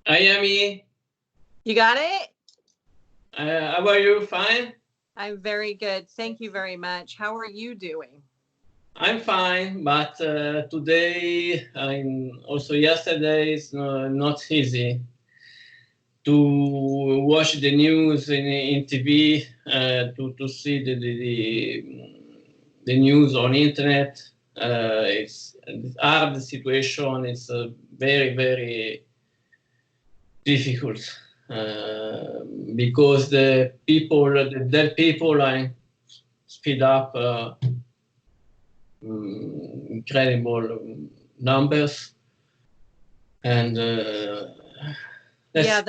I am here. You got it? How are you? Fine? I'm very good. Thank you very much. How are you doing? I'm fine, but today, also yesterday, it's not easy to watch the news in TV, to see the news on internet. It's hard situation. It's very, very difficult because the dead people are speed up incredible numbers, and yeah,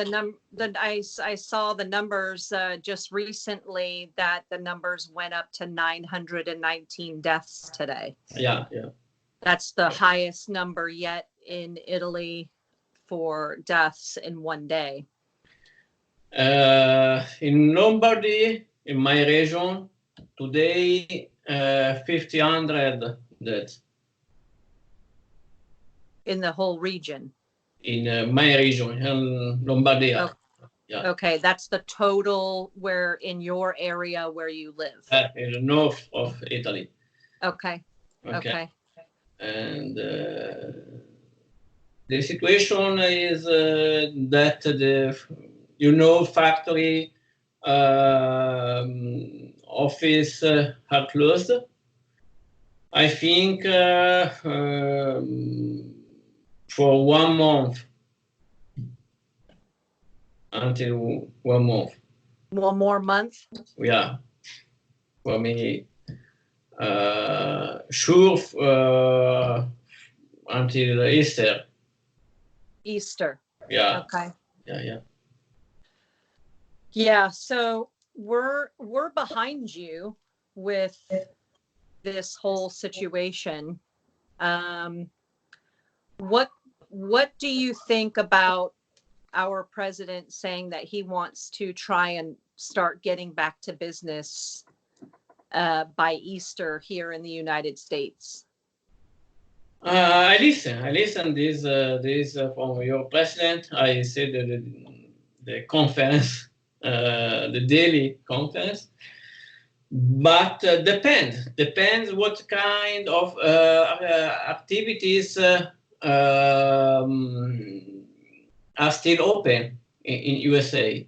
I saw the numbers just recently that the numbers went up to 919 deaths today. Yeah. That's the highest number yet in Italy for deaths in one day. In Lombardy, in my region, today 1,500 deaths. In the whole region? In my region, in Lombardy. Oh. Yeah. Okay, that's the total where in your area where you live. In the north of Italy. Okay. And the situation is that the factory, office are closed. I think for 1 month. Until 1 month. 1 more month? Yeah. For me, sure, until Easter. Easter. Yeah. Okay. Yeah. Yeah. So we're behind you with this whole situation. What do you think about our president saying that he wants to try and start getting back to business by Easter here in the United States? I listen this from your president. I said the conference, the daily conference, but depends what kind of activities are still open in USA,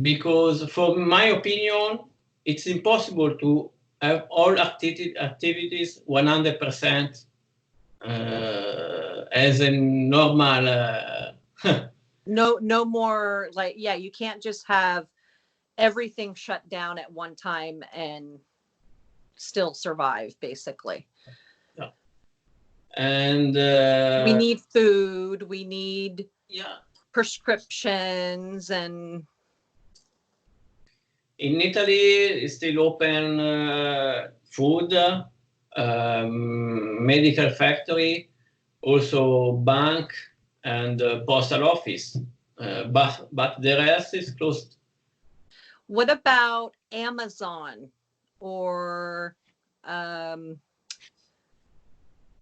because for my opinion, it's impossible to have all activities 100% as a normal. No more like, yeah, you can't just have everything shut down at one time and still survive, basically. Yeah. And we need food, we need prescriptions, and in Italy it's still open food, medical factory, also bank and postal office, but the rest is closed. What about Amazon or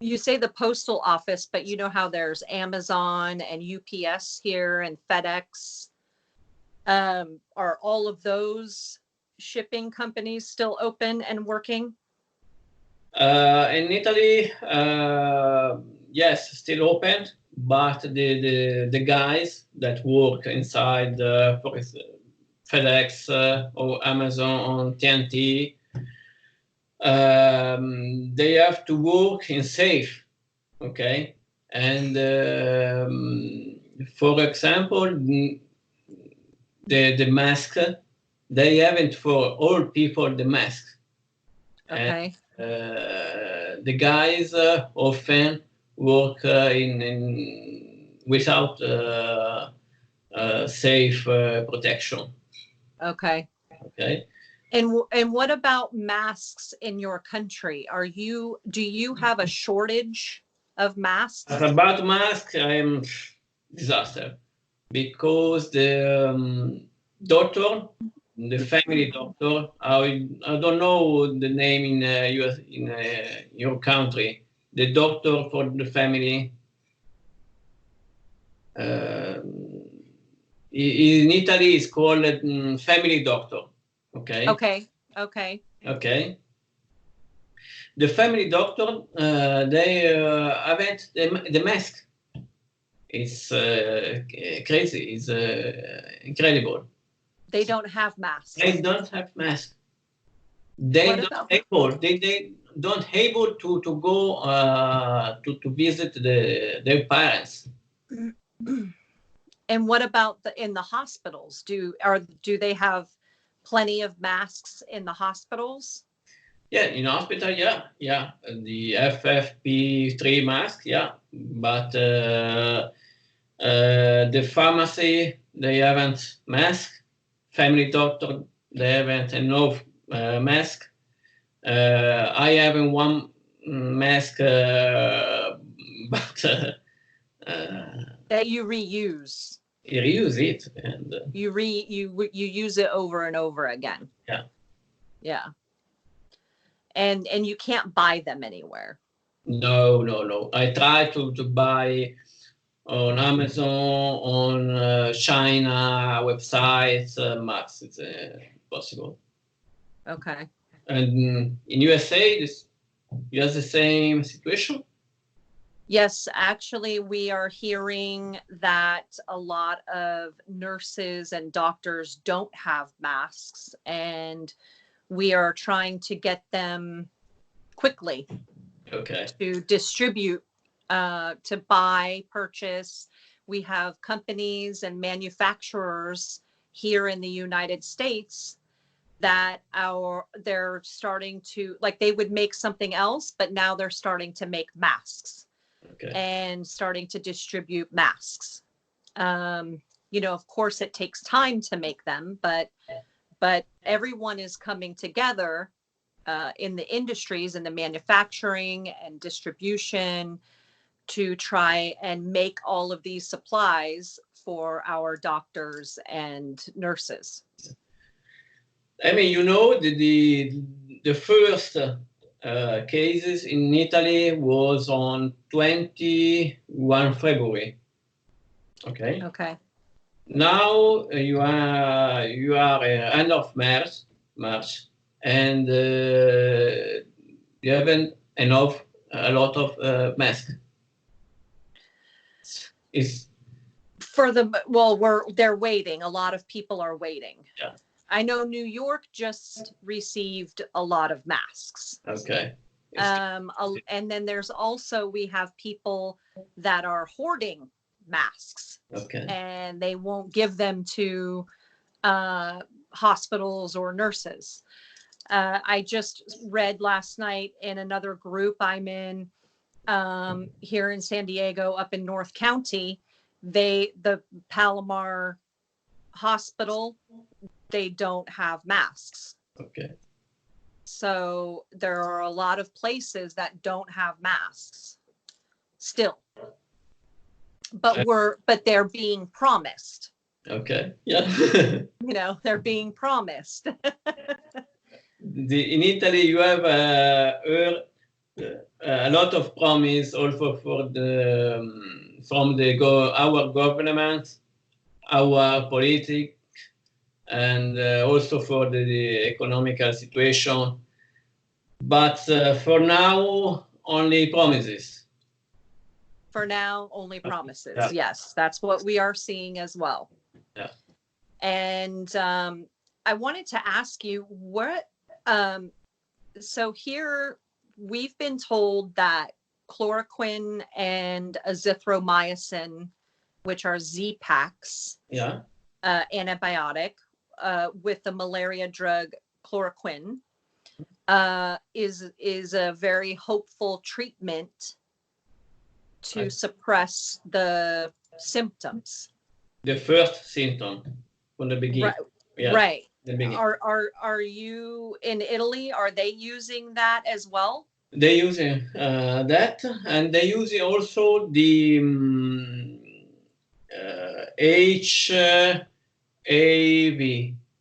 you say the postal office, but you know how there's Amazon and UPS here and FedEx. Are all of those shipping companies still open and working? In Italy, yes, still open, but the guys that work inside, for FedEx or Amazon on TNT, they have to work in safe, okay? And for example, the mask, they haven't for all people the mask. Okay. And the guys often work without safe protection. Okay. Okay. And what about masks in your country? Do you have a shortage of masks? About masks, I am disaster, because the doctor, the family doctor, I don't know the name in US, in your country. The doctor for the family. In Italy, it's called family doctor. Okay. Okay. Okay. Okay. The family doctor, they haven't the mask. It's crazy. It's incredible. They don't have masks. They don't have mask. They What don't about able. They don't able to go to visit their parents. and what about in the hospitals? Do they have plenty of masks in the hospitals? Yeah, in hospital, yeah, the FFP3 mask, yeah, but the pharmacy they haven't mask. Family doctor they haven't enough mask. I have one mask, but That you reuse. you use it and You use it over and over again. yeah. Yeah. And you can't buy them anywhere. No. I try to buy on Amazon, on China websites, Max. It's possible. Okay. And in USA, you have the same situation. Yes, actually, we are hearing that a lot of nurses and doctors don't have masks, and we are trying to get them quickly Okay. to distribute, to buy, purchase. We have companies and manufacturers here in the United States that they're starting to, like, they would make something else, but now they're starting to make masks. Okay. And starting to distribute masks. Of course, it takes time to make them, but everyone is coming together in the industries and the manufacturing and distribution to try and make all of these supplies for our doctors and nurses. I mean, the first cases in Italy was on 21 February. Okay. Okay. Now you are end of March, and you haven't a lot of masks. It's they're waiting. A lot of people are waiting. Yeah. I know New York just received a lot of masks. Okay. And then we have people that are hoarding masks. Okay. And they won't give them to hospitals or nurses. I just read last night in another group I'm in here in San Diego, up in North County, the Palomar Hospital, they don't have masks. Okay. So there are a lot of places that don't have masks still. But they're being promised. Okay. Yeah. They're being promised. In Italy, you have heard a lot of promise also from our government, our politics, and also for the economical situation. But for now, only promises. For now, only promises. Yeah. Yes, that's what we are seeing as well. Yeah. And I wanted to ask you so here we've been told that chloroquine and azithromycin, which are Z-Paks, Yeah. Antibiotic, with the malaria drug chloroquine, is a very hopeful treatment to suppress the symptoms. The first symptom from the beginning. Right. Yeah. Right. The beginning. Are you in Italy? Are they using that as well? They using that, and they using also the HIV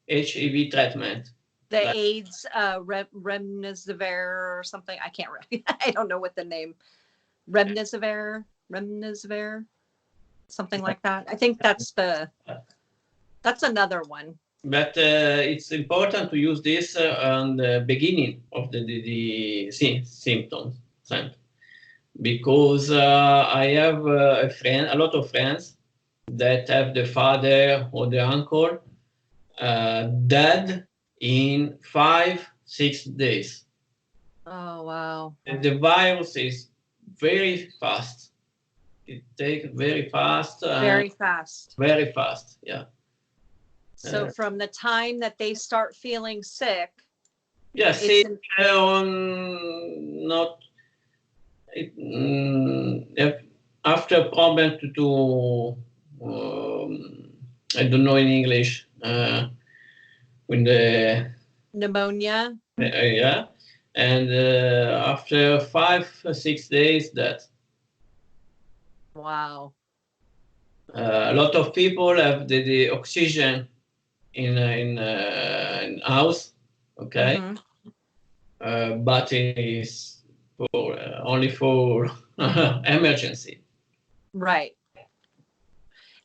treatment. The AIDS, remdesivir or something. I can't. I don't know what the name. Remdesivir, something like that. I think that's the. That's another one. But it's important to use this on the beginning of the symptoms, because I have a lot of friends that have the father or the uncle dead in 5-6 days. Oh, wow. And the virus is very fast. It takes very fast. Very fast. Very fast, yeah. So from the time that they start feeling sick, yeah, it's see, on not if after problem to I don't know in English when the pneumonia. yeah, and after 5 or 6 days that Wow. a lot of people have the oxygen in house, okay, but it is for only for emergency. Right.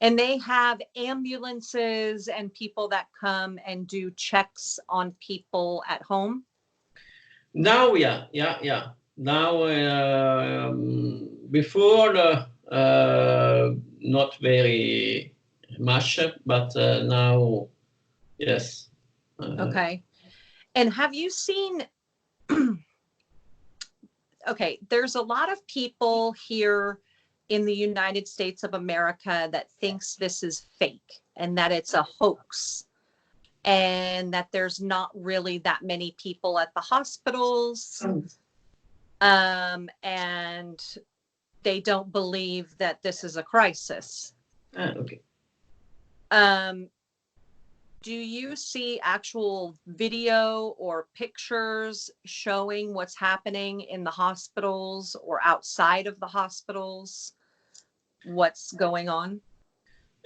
And they have ambulances and people that come and do checks on people at home. Now, yeah. Now, before, not very much, but now, yes. Okay. And have you seen, okay, there's a lot of people here in the United States of America that thinks this is fake and that it's a hoax and that there's not really that many people at the hospitals. And they don't believe that this is a crisis. Okay. Do you see actual video or pictures showing what's happening in the hospitals or outside of the hospitals? What's going on?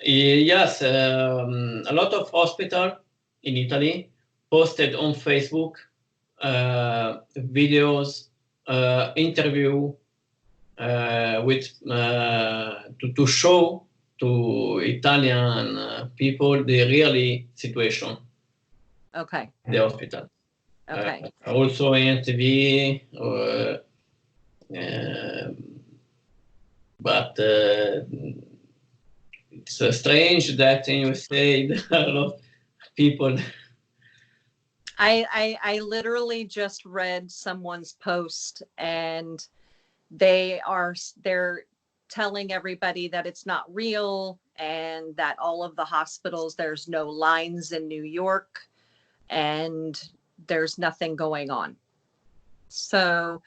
Yes, a lot of hospitals in Italy posted on Facebook videos, interview with to show to Italian people the really situation. Okay. The hospital. Okay. Also in TV, but it's strange that in USA there are a lot of people. I literally just read someone's post and they're telling everybody that it's not real and that all of the hospitals, there's no lines in New York and there's nothing going on. So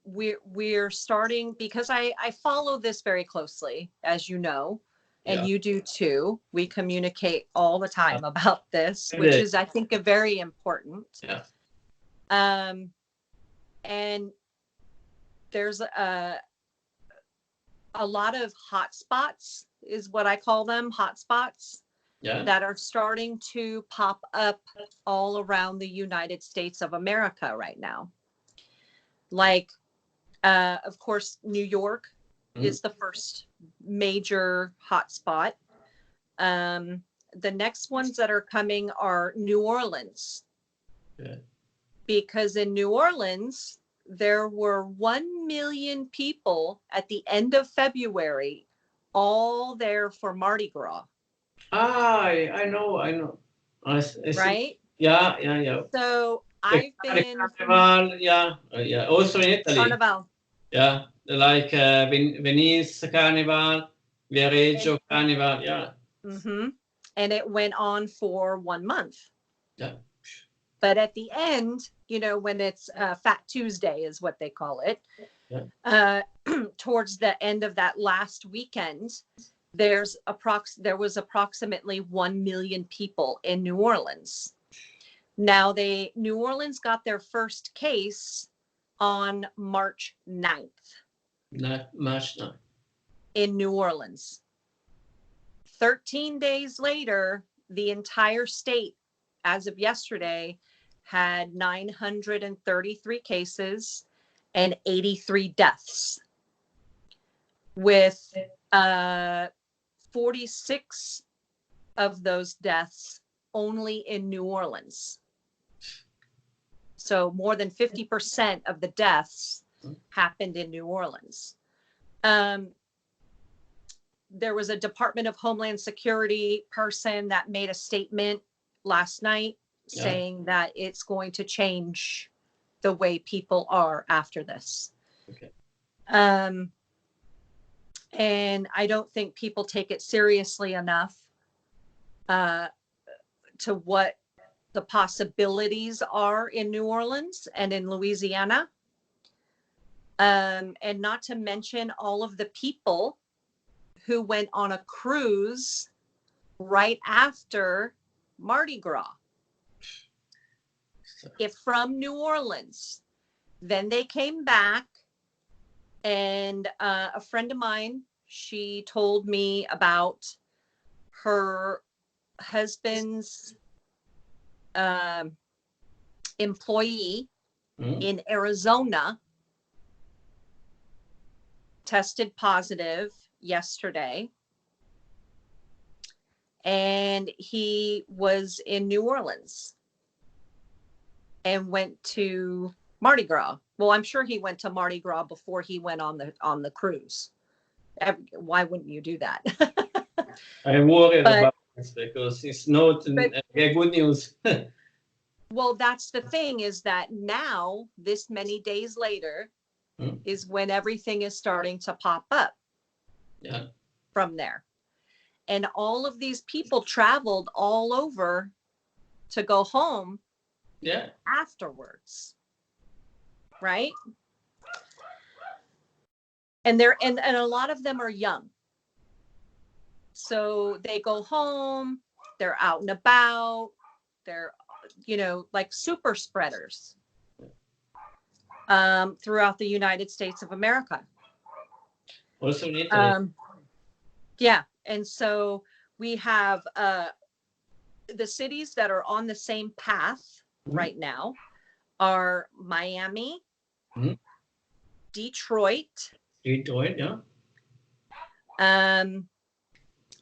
we're starting, because I follow this very closely, as you know, and you do too. We communicate all the time about this, which is, I think, a very important. Yeah. And there's a lot of hotspots, is what I call them, hotspots, that are starting to pop up all around the United States of America right now. Like, of course, New York is the first major hotspot. The next ones that are coming are New Orleans. Because in New Orleans, there were 1 million people at the end of February, all there for Mardi Gras. I know. I right? Yeah. So I've been Carnival, yeah. Also in Italy. Carnival. Yeah, like Venice Carnival, Viareggio Carnival, yeah. And it went on for 1 month. Yeah. But at the end, when it's Fat Tuesday is what they call it, towards the end of that last weekend, there was approximately 1 million people in New Orleans. Now, New Orleans got their first case on March 9th. March 9th. In New Orleans. 13 days later, the entire state, as of yesterday, had 933 cases and 83 deaths, with 46 of those deaths only in New Orleans. So more than 50% of the deaths happened in New Orleans. There was a Department of Homeland Security person that made a statement last night saying that it's going to change the way people are after this. Okay. And I don't think people take it seriously enough to what the possibilities are in New Orleans and in Louisiana. And not to mention all of the people who went on a cruise right after Mardi Gras. If from New Orleans, then they came back, and a friend of mine, she told me about her husband's employee in Arizona tested positive yesterday, and he was in New Orleans and went to Mardi Gras. Well, I'm sure he went to Mardi Gras before he went on the cruise. Why wouldn't you do that? I'm worried about this because it's not good news. Well, that's the thing, is that now, this many days later, is when everything is starting to pop up from there. And all of these people traveled all over to go home afterwards. Right? And and a lot of them are young. So they go home, they're out and about, they're, like super spreaders throughout the United States of America. Also in Italy. Yeah. And so we have the cities that are on the same path right now are Miami, Detroit,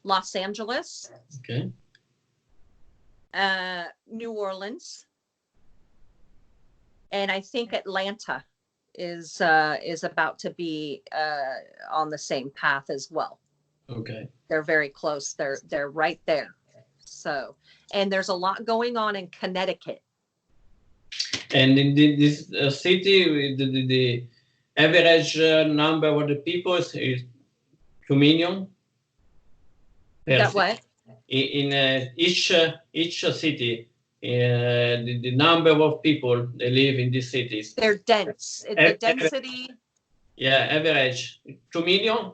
Los Angeles, New Orleans, and I think Atlanta is about to be on the same path as well. Okay. They're very close. They're right there. So, and there's a lot going on in Connecticut. And in this city, the average number of the people is 2 million. That what? In each city, the number of people that live in these cities. They're dense. The density. Yeah, average 2 million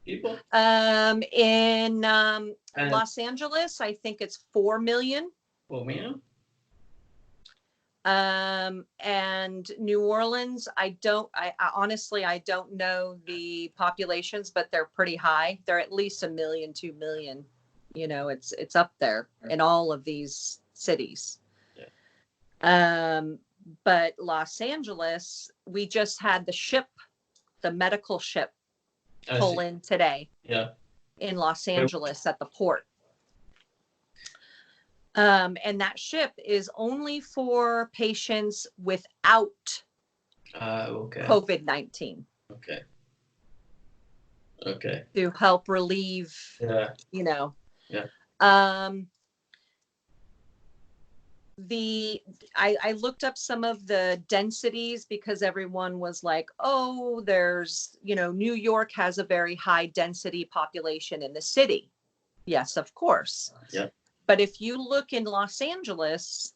people. In Los Angeles, I think it's 4 million. 4 million. And New Orleans, I honestly, I don't know the populations, but they're pretty high. They're at least 1 million, 2 million. It's up there in all of these cities. Yeah. But Los Angeles, we just had the medical ship pull in today. Yeah. In Los Angeles at the port. And that ship is only for patients without COVID-19. Okay. Okay. To help relieve, Yeah. I looked up some of the densities because everyone was like, oh, there's, New York has a very high density population in the city. Yes, of course. Yeah. But if you look in Los Angeles,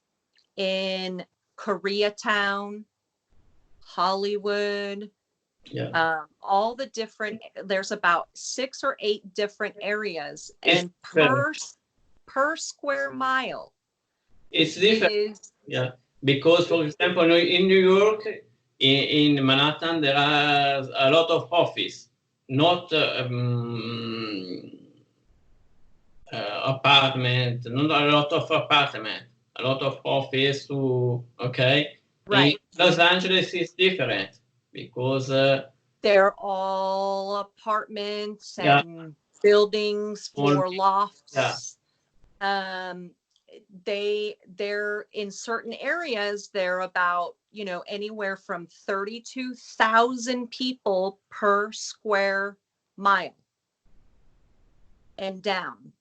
in Koreatown, Hollywood, all the different, there's about 6 or 8 different areas, and per square mile, it's different. Because, for example, in New York, in Manhattan, there are a lot of office, not apartment, not a lot of apartment, a lot of office to, okay? Right. In Los Angeles is different because they're all apartments and buildings for lofts. Um, they're in certain areas, they're about, anywhere from 32,000 people per square mile and down,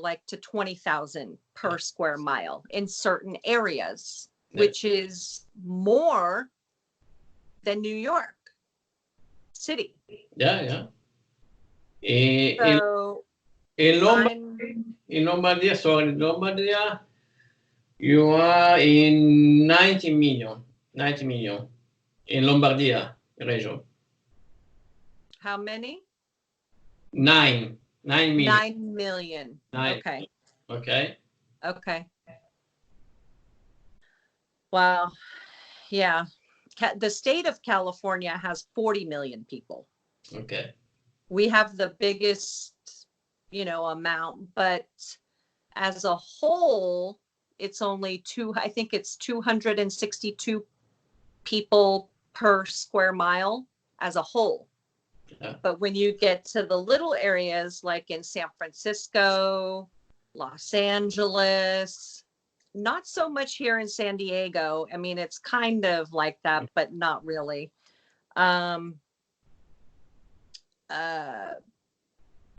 like to 20,000 per square mile in certain areas, which is more than New York City. Yeah. So in Lombardia, you are in 90 million in Lombardia region. how many? 9 million. 9 million. Okay. Okay. Wow. Yeah. The state of California has 40 million people. Okay. We have the biggest, amount, but as a whole, it's only I think it's 262 people per square mile as a whole. Yeah. But when you get to the little areas like in San Francisco, Los Angeles, not so much here in San Diego. I mean, it's kind of like that, but not really.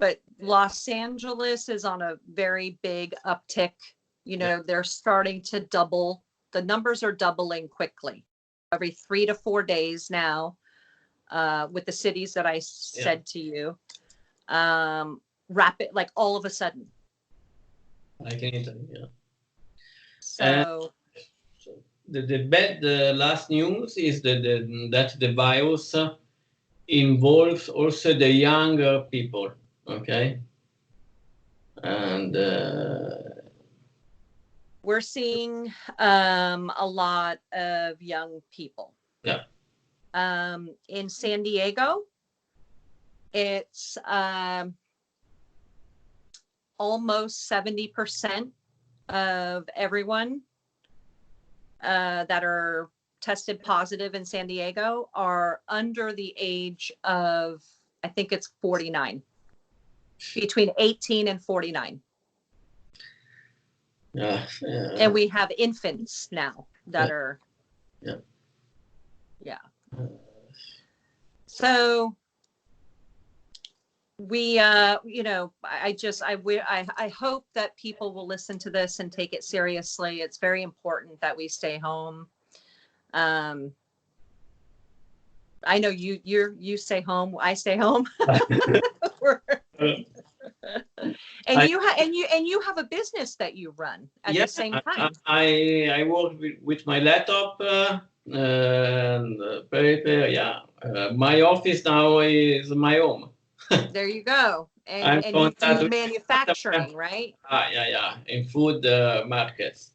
But Los Angeles is on a very big uptick. They're starting to double. The numbers are doubling quickly every 3 to 4 days now, with the cities that I said to you. Rapid, like all of a sudden. Like in Italy, yeah. So the last news is that the virus involves also the younger people. Okay. And we're seeing a lot of young people. Yeah. In San Diego, it's almost 70% of everyone that are tested positive in San Diego are under the age of, I think it's 49, between 18 and 49. Yeah. And we have infants now that are. Yeah. So we, I hope that people will listen to this and take it seriously. It's very important that we stay home. I know you stay home. I stay home. And you have a business that you run at the same time. I work with my laptop. My office now is my home. There you go. And you do manufacturing, right? Yeah, in food markets.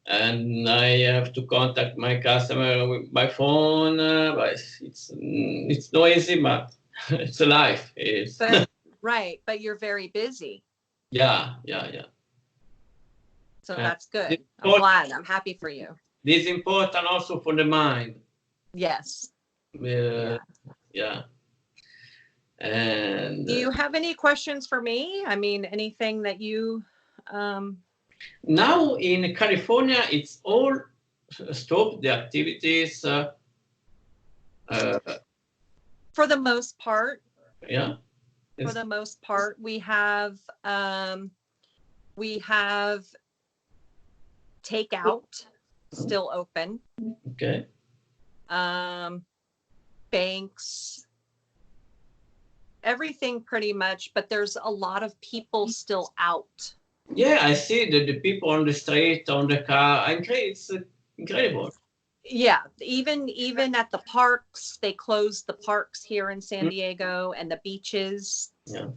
And I have to contact my customer with my phone. But it's noisy, but it's a life. Right, but you're very busy. Yeah. So that's good. I'm glad. I'm happy for you. This is important also for the mind. Yes. Yeah. And do you have any questions for me? I mean, anything that you now in California, it's all stopped, the activities for the most part. Yeah. For the most part, we have takeout still open. Okay. Banks, everything pretty much, but there's a lot of people still out. Yeah, I see the people on the street, on the car. It's incredible. Yeah, even at the parks, they closed the parks here in San Diego and the beaches. Yeah.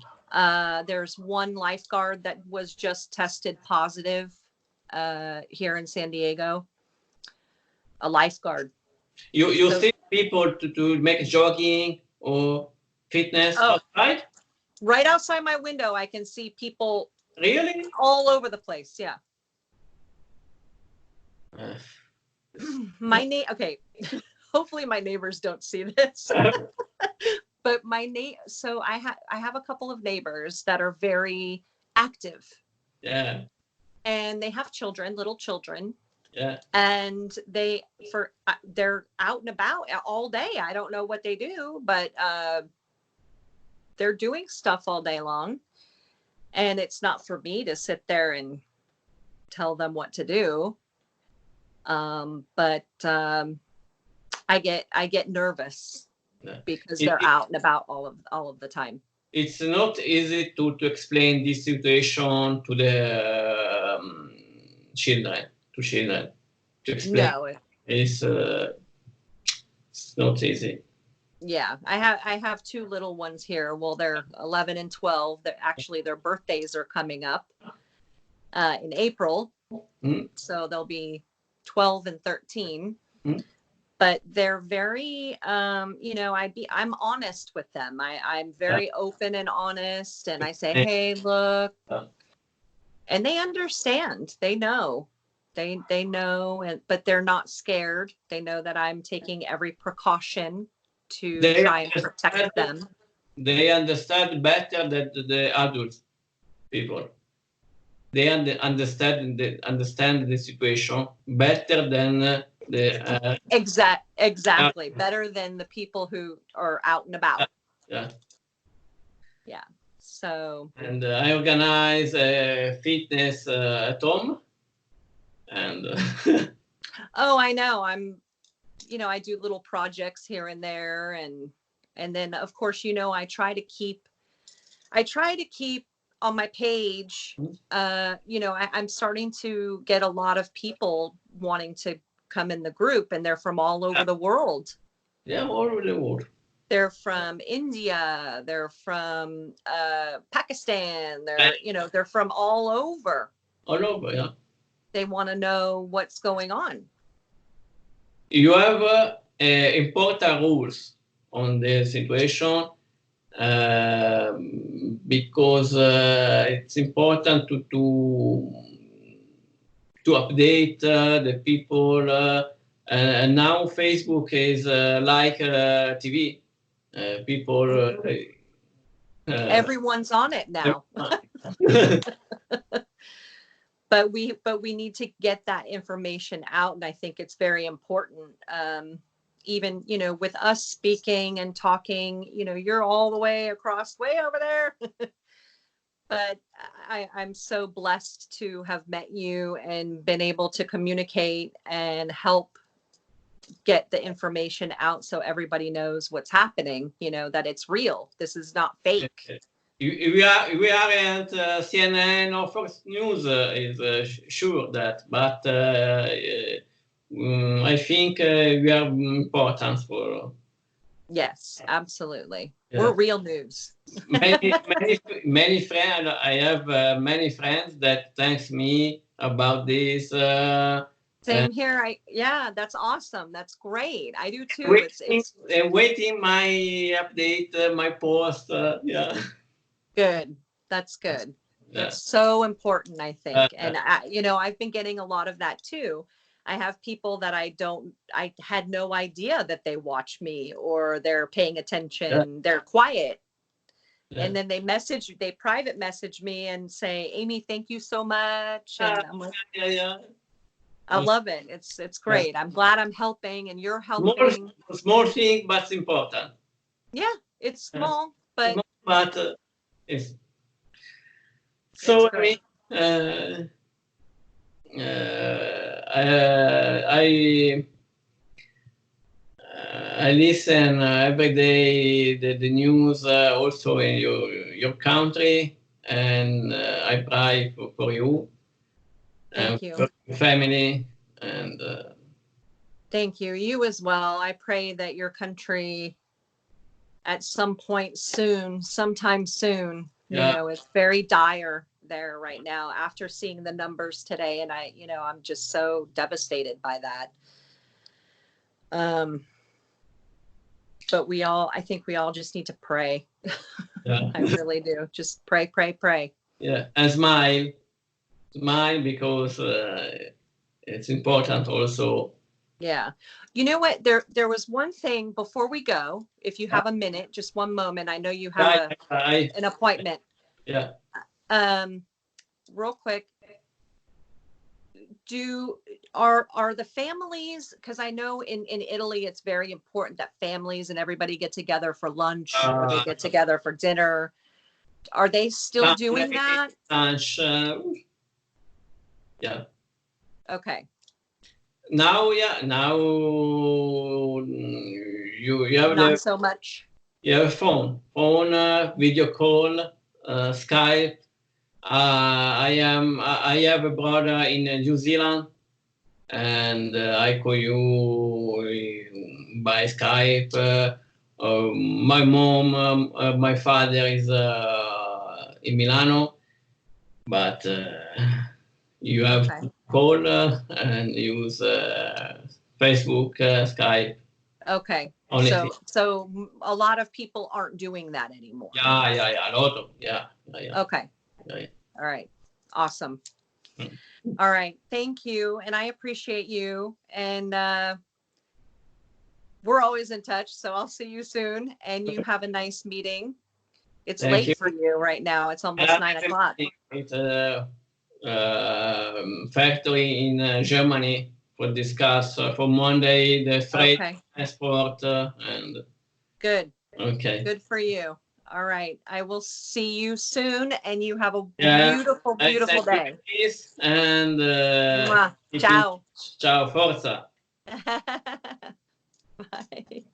There's one lifeguard that was just tested positive here in San Diego. A lifeguard. You see people to make jogging or fitness outside? Right outside my window, I can see people. Really? All over the place, yeah. Okay. Hopefully my neighbors don't see this. But so I have a couple of neighbors that are very active. Yeah. and they have children, little children. Yeah. And they're out and about all day. I don't know what they do, but they're doing stuff all day long. And it's not for me to sit there and tell them what to do. But I get nervous because they're out and about all of the time. It's not easy to explain this situation to the children. To explain. No, It's not easy. Yeah, I have two little ones here. Well, they're 11 and 12. Their birthdays are coming up in April. Mm. So they'll be 12 and 13. Mm. But they're very I'm honest with them. I'm very open and honest, and I say, hey, look, and they understand. They know. They know, but they're not scared. They know that I'm taking every precaution to try and protect them. They understand better than the adult people. They understand the situation better than the exactly better than the people who are out and about. Yeah. So. And I organize fitness at home, and. Oh, I know. I do little projects here and there, and then of course, I try to keep on my page. I'm starting to get a lot of people wanting to come in the group, and they're from all over the world. Yeah, all over the world. They're from India. They're from Pakistan. They're from all over. All over, yeah. They want to know what's going on. You have important rules on the situation because it's important to update the people. And now Facebook is like TV. People. Everyone's on it now. But we need to get that information out, and I think it's very important. Even with us speaking and talking, you're all the way over there. But I'm so blessed to have met you and been able to communicate and help get the information out so everybody knows what's happening, that it's real. This is not fake. We aren't CNN or Fox News is sure that, but I think we are important for. Yes, absolutely. Yeah. We're real news. many friends. I have many friends that thanks me about this. Same here. That's awesome. That's great. I do too. Waiting my update, my post. Yeah. Good. That's good. Yeah. That's so important, I think. And I've been getting a lot of that too. I have people that I had no idea that they watch me or they're paying attention. Yeah. They're quiet. Yeah. And then they private message me and say, Amy, thank you so much. And I'm like, I love it. It's great. Yeah. I'm glad I'm helping and you're helping. Small thing, but important. Yeah, it's small, but it's so. I listen every day the news also in your country, and I pray for you. Thank you. For your family and. Thank you. You as well. I pray that your country at some point sometime soon, it's very dire there right now after seeing the numbers today. And I'm just so devastated by that. But I think we all just need to pray. Yeah. I really do. Just pray. Yeah. And smile because it's important also. Yeah. You know what? There was one thing before we go, if you have a minute, just one moment. I know you have an appointment. Yeah. real quick. Are the families, because I know in Italy it's very important that families and everybody get together for lunch or they get together for dinner. Are they still doing that? Lunch, yeah. Okay. Now, now you have Not so much. You have phone, video call, Skype. I have a brother in New Zealand, and I call you by Skype. My mom, my father is in Milano, but you have to call and use Facebook, Skype. Okay. Honestly. So a lot of people aren't doing that anymore. Yeah, a lot of, yeah. Okay. Yeah. All right. Awesome. All right. Thank you. And I appreciate you. And we're always in touch. So I'll see you soon. And you have a nice meeting. It's late for you right now. It's almost 9 o'clock. It's a factory in Germany for discuss for Monday the freight transport and. Good. Okay. Good for you. All right. I will see you soon, and you have a beautiful, beautiful day. And ciao. Ciao, forza. Bye.